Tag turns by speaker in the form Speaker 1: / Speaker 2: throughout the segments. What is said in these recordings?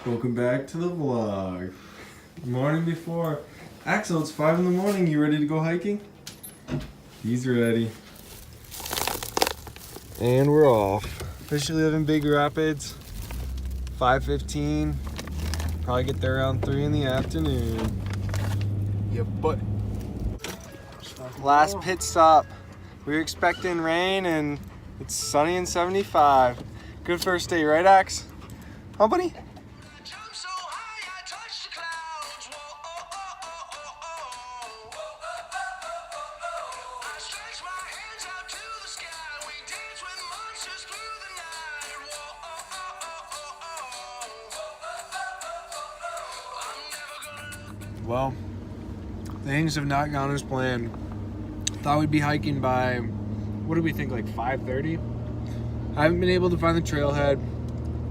Speaker 1: Welcome back to the vlog. Morning before. Axel, it's 5 in the morning. You ready to go hiking? He's ready. And we're off. Officially live in Big Rapids. 5:15. Probably get there around 3 in the afternoon.
Speaker 2: Yeah, but
Speaker 1: Last pit stop. We were expecting rain and it's sunny and 75. Good first day, right, Ax? Huh, buddy?
Speaker 2: well, things have not gone as planned. Thought we'd be hiking by, what do we think, like 5:30? I haven't been able to find the trailhead.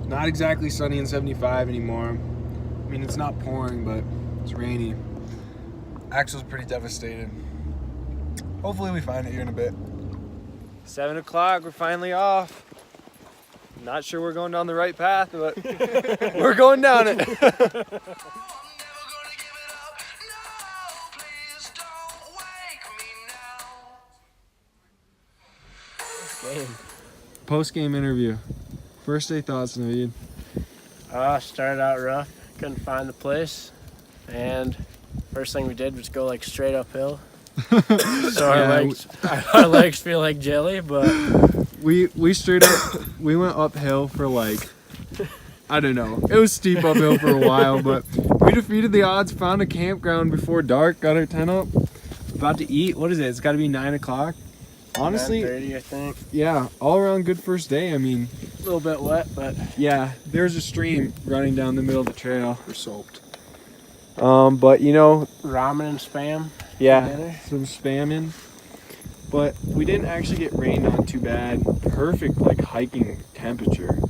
Speaker 2: Not exactly sunny and 75 anymore. I mean, it's not pouring, but it's rainy. Axel's pretty devastated. Hopefully we find it here in a bit.
Speaker 1: 7 o'clock, we're finally off. Not sure we're going down the right path, but we're going down it. Post-game interview. First day thoughts, Naveed.
Speaker 3: Started out rough, couldn't find the place, and first thing we did was go like straight uphill. So our legs feel like jelly, but
Speaker 1: We straight up, we went uphill for like, I don't know. It was steep uphill for a while, but we defeated the odds, found a campground before dark, got our tent up, about to eat. What is it? It's got to be 9 o'clock. Honestly,
Speaker 3: 9:30, I think.
Speaker 1: yeah, all around good first day. I mean,
Speaker 3: A little bit wet, but
Speaker 1: yeah, there's a stream running down the middle of the trail.
Speaker 2: We're soaked.
Speaker 1: But you know,
Speaker 3: ramen and spam.
Speaker 1: yeah,
Speaker 3: Dinner.
Speaker 1: some spamming. But we didn't actually get rained on too bad. Perfect like hiking temperature.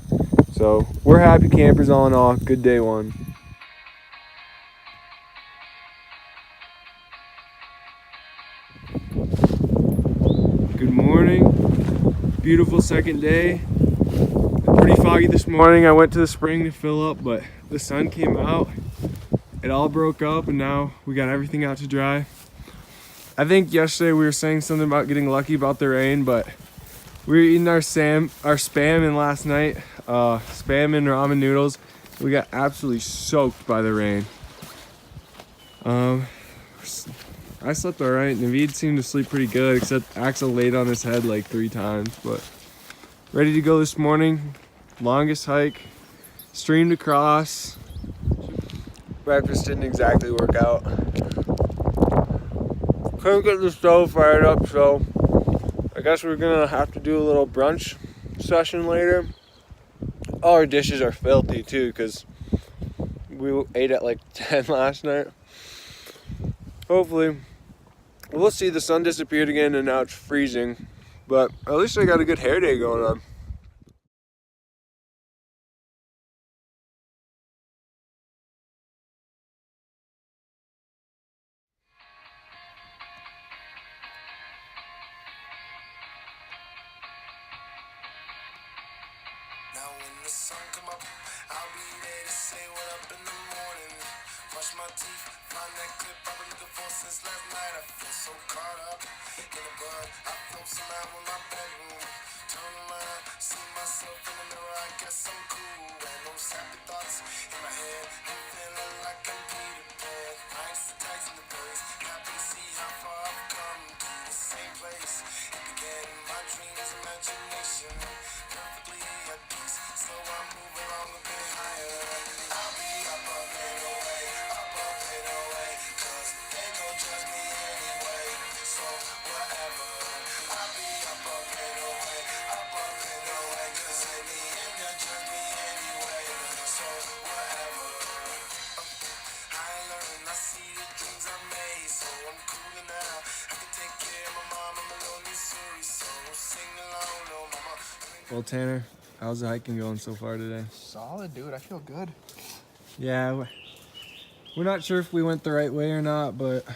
Speaker 1: So we're happy campers all in all. Good day one. Good morning. Beautiful second day. Pretty foggy this morning. I went to the spring to fill up, but the sun came out. It all broke up and now we got everything out to dry. I think yesterday we were saying something about getting lucky about the rain, but we were eating our spam and last night, spam and ramen noodles. We got absolutely soaked by the rain. I slept all right. Naveed seemed to sleep pretty good, except Axel laid on his head like 3 times. But ready to go this morning. Longest hike, streamed across. Breakfast didn't exactly work out. Couldn't get the stove fired up, so I guess we're gonna have to do a little brunch session later. All our dishes are filthy too, because we ate at like 10 last night. Hopefully, we'll see. The sun disappeared again and now it's freezing, but at least I got a good hair day going on.
Speaker 4: Now when the sun come up, I'll be there to say what up in the morning. Brush my teeth, find that clip I've been looking for since last night. I feel so caught up in the bud. I float somehow in my bedroom. Turn around, see myself in the mirror. I guess I'm cool. And those happy thoughts in my head. I'm feeling like I'm Peter Pan. Nice tights in the place. Happy to see how far I've come to the same place. It began in my dreams, imagination. Perfectly at peace, so I move along a bit higher. I'll be up a bit away, 'cause they gon' judge me anyway. So whatever. I'll be up a bit away, 'cause in the end they'll judge me anyway. So whatever. I learn, I see the dreams I made, so I'm cooler now. I can take care of my mom, I'm a little Missouri, so sing along, little mama.
Speaker 1: Well, Tanner, how's the hiking going so far today?
Speaker 2: Solid, dude. I feel good.
Speaker 1: Yeah, we're not sure if we went the right way or not, but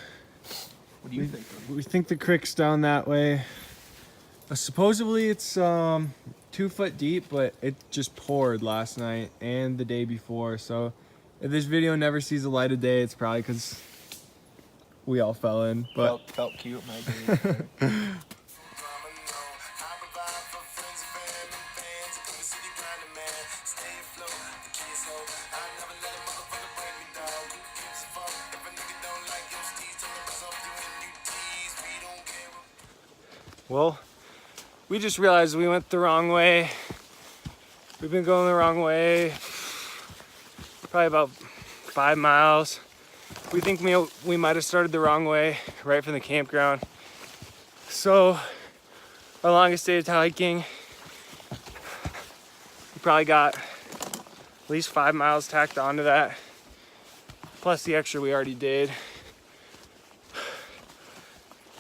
Speaker 2: What do you think?
Speaker 1: we think the creek's down that way. Supposedly it's 2 foot deep, but it just poured last night and the day before. So if this video never sees the light of day, it's probably because we all fell in. But
Speaker 2: felt cute, maybe.
Speaker 4: I provide for friends and family and fans. In the city grinding, man. Stay afloat, the kids hope. I never let a motherfucker break me down. Who gives a fuck if a nigga don't like your steez? Tell him it's up you and you tease. We don't care.
Speaker 1: well, we just realized we went the wrong way. We've been going the wrong way probably about 5 miles. We think we might have started the wrong way right from the campground. So our longest day of hiking, we probably got at least 5 miles tacked onto that, plus the extra we already did.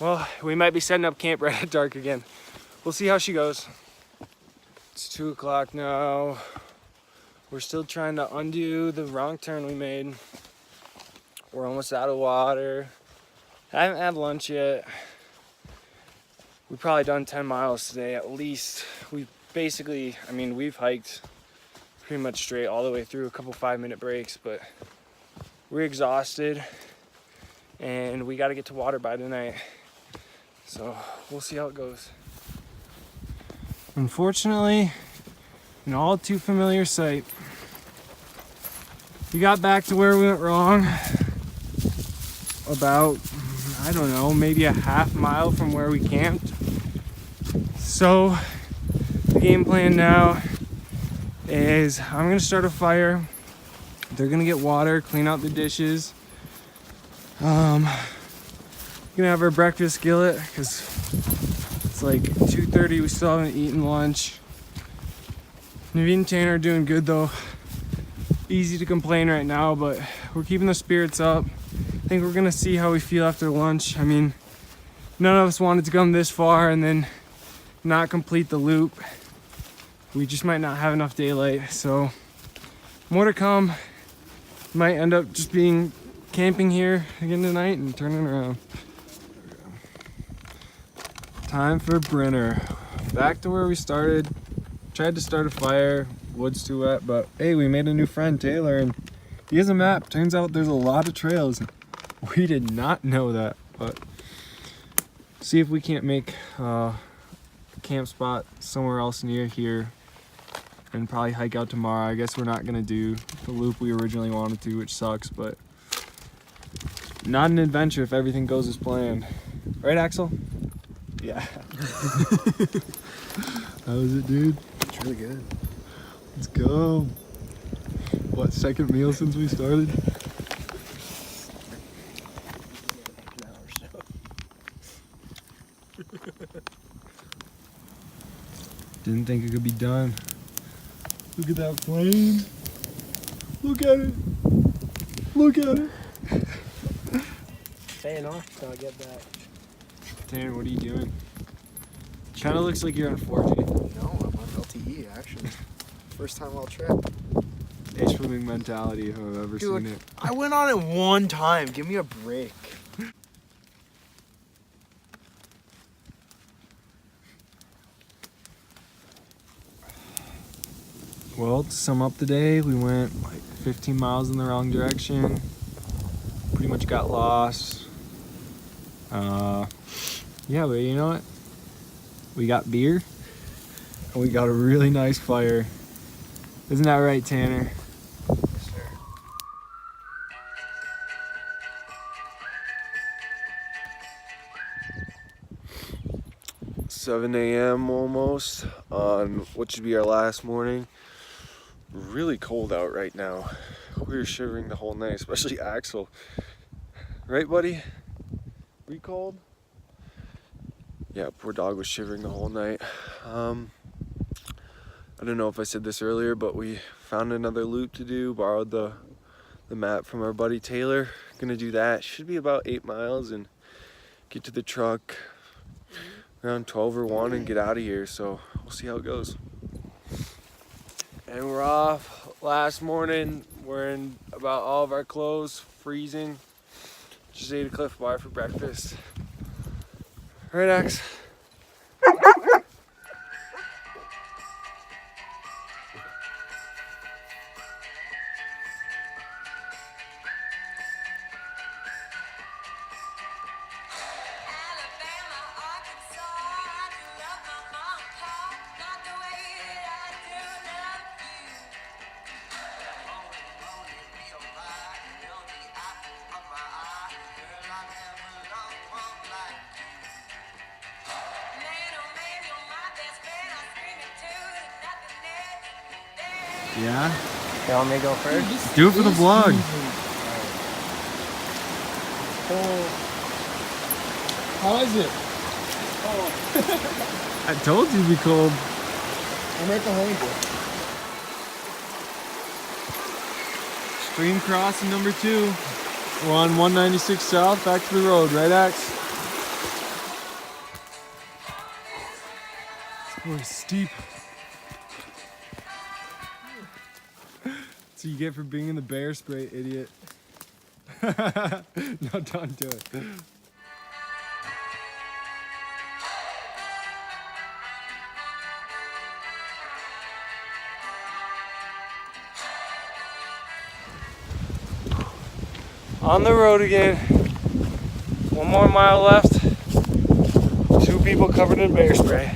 Speaker 1: Well, we might be setting up camp right at dark again. We'll see how she goes. It's 2 o'clock now. We're still trying to undo the wrong turn we made. We're almost out of water. I haven't had lunch yet. We've probably done 10 miles today at least. We've hiked pretty much straight all the way through, a couple 5-minute breaks, but we're exhausted and we got to get to water by tonight. So we'll see how it goes. Unfortunately, an all too familiar sight. We got back to where we went wrong about, I don't know, maybe a half mile from where we camped. So the game plan now is I'm gonna start a fire. They're gonna get water, clean out the dishes. Gonna have our breakfast skillet because it's like 2:30. We still haven't eaten lunch. Naveen and Tanner are doing good though. Easy to complain right now, but we're keeping the spirits up. I think we're gonna see how we feel after lunch. I mean, none of us wanted to come this far and then not complete the loop. We just might not have enough daylight, so more to come. Might end up just being camping here again tonight and turning around. Time for Brenner. Back to where we started. Tried to start a fire, wood's too wet, but hey, we made a new friend, Taylor, and he has a map. Turns out there's a lot of trails. We did not know that, but see if we can't make a camp spot somewhere else near here and probably hike out tomorrow. I guess we're not gonna do the loop we originally wanted to, which sucks, but not an adventure if everything goes as planned. Right, Axel? Yeah. How was it, dude?
Speaker 2: It's really good.
Speaker 1: Let's go. What, second meal since we started? Didn't think it could be done. Look at that plane. Look at it. Look at it.
Speaker 3: Staying off till I get back.
Speaker 1: Tanner, what are you doing? Kind of looks like you're on 4G.
Speaker 2: No, I'm on LTE actually. First time all trip.
Speaker 1: A swimming mentality if I've ever
Speaker 2: Dude,
Speaker 1: seen it.
Speaker 2: I went on it one time. Give me a break.
Speaker 1: Well, to sum up the day, we went like 15 miles in the wrong direction. Pretty much got lost. Yeah, but you know what? We got beer and we got a really nice fire. Isn't that right, Tanner?
Speaker 2: Yes, sir.
Speaker 1: 7 a.m. almost on what should be our last morning. Really cold out right now. We were shivering the whole night, especially Axel. Right, buddy? Were you cold? Yeah, poor dog was shivering the whole night. I don't know if I said this earlier, but we found another loop to do, borrowed the map from our buddy Taylor. Gonna do that. Should be about 8 miles and get to the truck around 12 or 1 and get out of here. So we'll see how it goes. And we're off. Last morning, wearing about all of our clothes, freezing. Just ate a Cliff Bar for breakfast. Right, Axe?
Speaker 2: Yeah?
Speaker 3: You want me to go first?
Speaker 2: Do it for the vlog.
Speaker 1: How is it?
Speaker 2: I told you it'd be cold.
Speaker 1: I'm right behind you.
Speaker 2: Stream crossing number 2. We're on 196 South, back to the road, right, Axe?
Speaker 1: This boy's steep.
Speaker 2: So you get for being in the bear spray, idiot. No, don't do it.
Speaker 1: On the road again. 1 more mile left. 2 people covered in bear spray.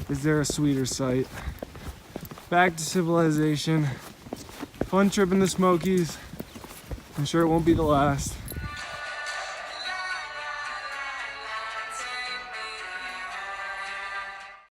Speaker 2: Is there a sweeter sight? Back to civilization. Fun trip in the Smokies. I'm sure it won't be the last.